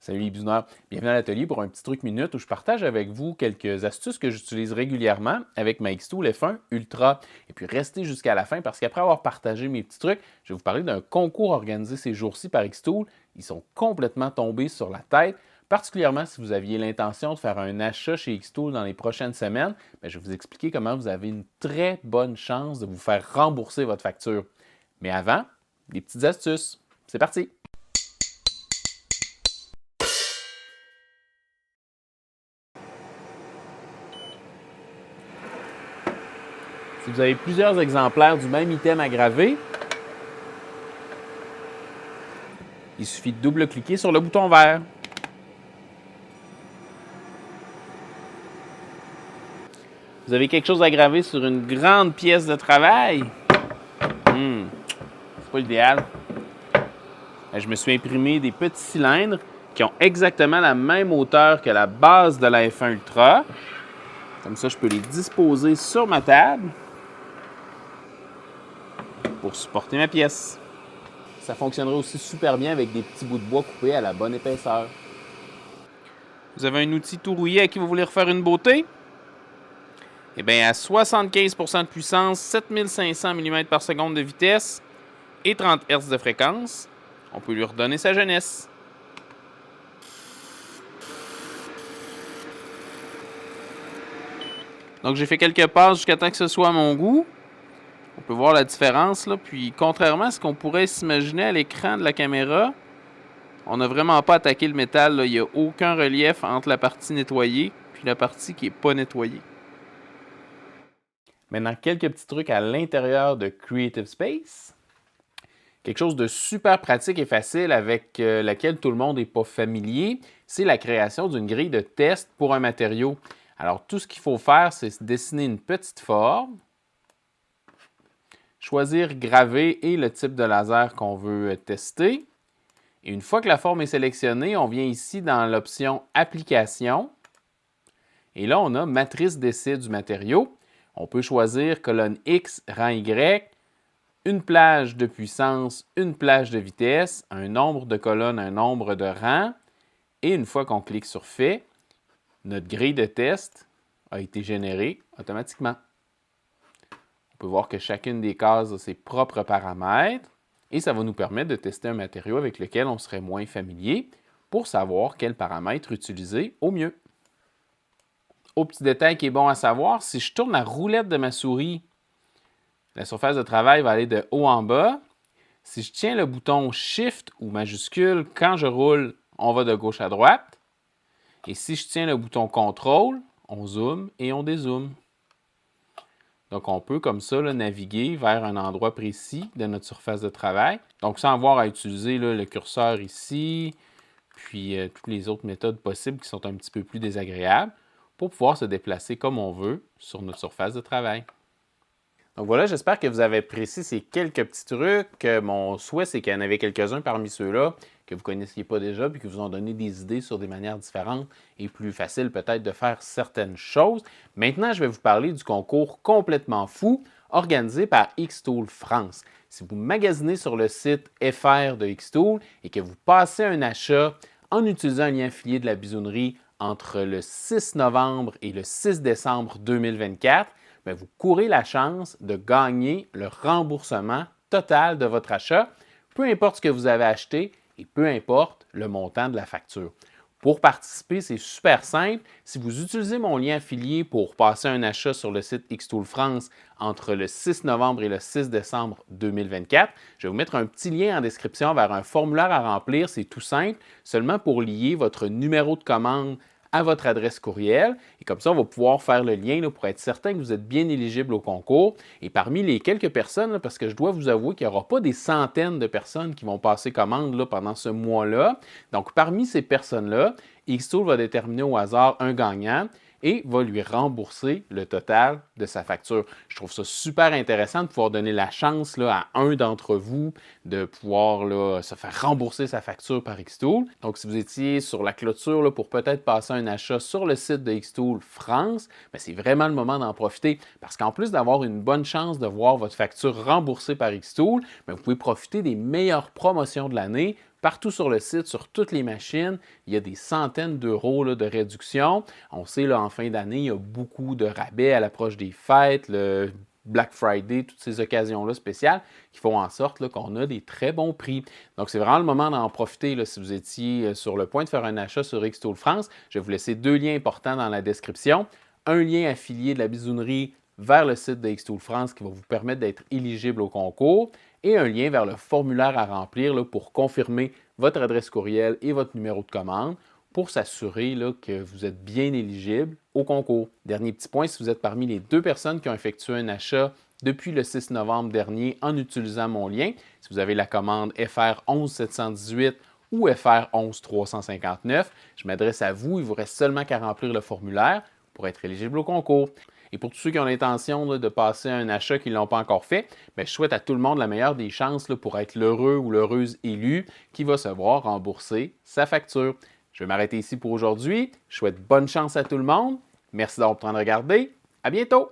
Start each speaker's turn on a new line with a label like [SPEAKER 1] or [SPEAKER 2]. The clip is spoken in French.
[SPEAKER 1] Salut les bisouneurs, bienvenue à l'atelier pour un petit truc minute où je partage avec vous quelques astuces que j'utilise régulièrement avec ma Xtool F1 Ultra. Et puis restez jusqu'à la fin parce qu'après avoir partagé mes petits trucs, je vais vous parler d'un concours organisé ces jours-ci par Xtool. Ils sont complètement tombés sur la tête, particulièrement si vous aviez l'intention de faire un achat chez Xtool dans les prochaines semaines. Bien, je vais vous expliquer comment vous avez une très bonne chance de vous faire rembourser votre facture. Mais avant, des petites astuces. C'est parti! Si vous avez plusieurs exemplaires du même item à graver, il suffit de double-cliquer sur le bouton vert. Vous avez quelque chose à graver sur une grande pièce de travail? C'est pas l'idéal. Je me suis imprimé des petits cylindres qui ont exactement la même hauteur que la base de la F1 Ultra. Comme ça, je peux les disposer sur ma table pour supporter ma pièce. Ça fonctionnerait aussi super bien avec des petits bouts de bois coupés à la bonne épaisseur. Vous avez un outil tout rouillé à qui vous voulez refaire une beauté? Eh bien, à 75 de puissance, 7500 mm par seconde de vitesse et 30 Hz de fréquence, on peut lui redonner sa jeunesse. Donc, j'ai fait quelques passes jusqu'à temps que ce soit à mon goût. On peut voir la différence, là. Puis, contrairement à ce qu'on pourrait s'imaginer à l'écran de la caméra, on n'a vraiment pas attaqué le métal, là. Il n'y a aucun relief entre la partie nettoyée puis la partie qui n'est pas nettoyée. Maintenant, quelques petits trucs à l'intérieur de Creative Space. Quelque chose de super pratique et facile avec laquelle tout le monde n'est pas familier, c'est la création d'une grille de test pour un matériau. Alors, tout ce qu'il faut faire, c'est dessiner une petite forme, choisir graver et le type de laser qu'on veut tester. Et une fois que la forme est sélectionnée, on vient ici dans l'option Application. Et là, on a Matrice d'essai du matériau. On peut choisir colonne X, rang Y, une plage de puissance, une plage de vitesse, un nombre de colonnes, un nombre de rangs. Et une fois qu'on clique sur Fait, notre grille de test a été générée automatiquement. On peut voir que chacune des cases a ses propres paramètres et ça va nous permettre de tester un matériau avec lequel on serait moins familier pour savoir quels paramètres utiliser au mieux. Au petit détail qui est bon à savoir, si je tourne la roulette de ma souris, la surface de travail va aller de haut en bas. Si je tiens le bouton Shift ou majuscule, quand je roule, on va de gauche à droite. Et si je tiens le bouton Contrôle, on zoome et on dézoome. Donc, on peut comme ça là, naviguer vers un endroit précis de notre surface de travail. Donc, sans avoir à utiliser là, le curseur ici, puis toutes les autres méthodes possibles qui sont un petit peu plus désagréables pour pouvoir se déplacer comme on veut sur notre surface de travail. Donc voilà, j'espère que vous avez apprécié ces quelques petits trucs. Mon souhait, c'est qu'il y en avait quelques-uns parmi ceux-là que vous ne connaissiez pas déjà puis qui vous ont donné des idées sur des manières différentes et plus faciles peut-être de faire certaines choses. Maintenant, je vais vous parler du concours complètement fou organisé par Xtool France. Si vous magasinez sur le site FR de Xtool et que vous passez un achat en utilisant un lien affilié de la bisounerie entre le 6 novembre et le 6 décembre 2024, bien, vous courez la chance de gagner le remboursement total de votre achat, peu importe ce que vous avez acheté et peu importe le montant de la facture. Pour participer, c'est super simple. Si vous utilisez mon lien affilié pour passer un achat sur le site Xtool France entre le 6 novembre et le 6 décembre 2024, je vais vous mettre un petit lien en description vers un formulaire à remplir. C'est tout simple, seulement pour lier votre numéro de commande à votre adresse courriel. Et comme ça, on va pouvoir faire le lien là, pour être certain que vous êtes bien éligible au concours. Et parmi les quelques personnes, là, parce que je dois vous avouer qu'il n'y aura pas des centaines de personnes qui vont passer commande là, pendant ce mois-là. Donc, parmi ces personnes-là, Xtool va déterminer au hasard un gagnant et va lui rembourser le total de sa facture. Je trouve ça super intéressant de pouvoir donner la chance là, à un d'entre vous de pouvoir là, se faire rembourser sa facture par Xtool. Donc, si vous étiez sur la clôture là, pour peut-être passer un achat sur le site de Xtool France, bien, c'est vraiment le moment d'en profiter parce qu'en plus d'avoir une bonne chance de voir votre facture remboursée par Xtool, bien, vous pouvez profiter des meilleures promotions de l'année Partout sur le site, sur toutes les machines, il y a des centaines d'euros de réduction. On sait, là, en fin d'année, il y a beaucoup de rabais à l'approche des fêtes, le Black Friday, toutes ces occasions-là spéciales qui font en sorte qu'on a des très bons prix. Donc, c'est vraiment le moment d'en profiter là, si vous étiez sur le point de faire un achat sur Xtool France. Je vais vous laisser 2 liens importants dans la description. Un lien affilié de la bisounerie vers le site de Xtool France qui va vous permettre d'être éligible au concours et un lien vers le formulaire à remplir là, pour confirmer votre adresse courriel et votre numéro de commande pour s'assurer que vous êtes bien éligible au concours. Dernier petit point, si vous êtes parmi les 2 personnes qui ont effectué un achat depuis le 6 novembre dernier en utilisant mon lien, si vous avez la commande FR 11718 ou FR 11359, je m'adresse à vous, il vous reste seulement qu'à remplir le formulaire pour être éligible au concours. Et pour tous ceux qui ont l'intention de passer un achat qui ne l'ont pas encore fait, bien, je souhaite à tout le monde la meilleure des chances pour être l'heureux ou l'heureuse élu qui va se voir rembourser sa facture. Je vais m'arrêter ici pour aujourd'hui. Je souhaite bonne chance à tout le monde. Merci d'avoir pris le temps de regarder. À bientôt!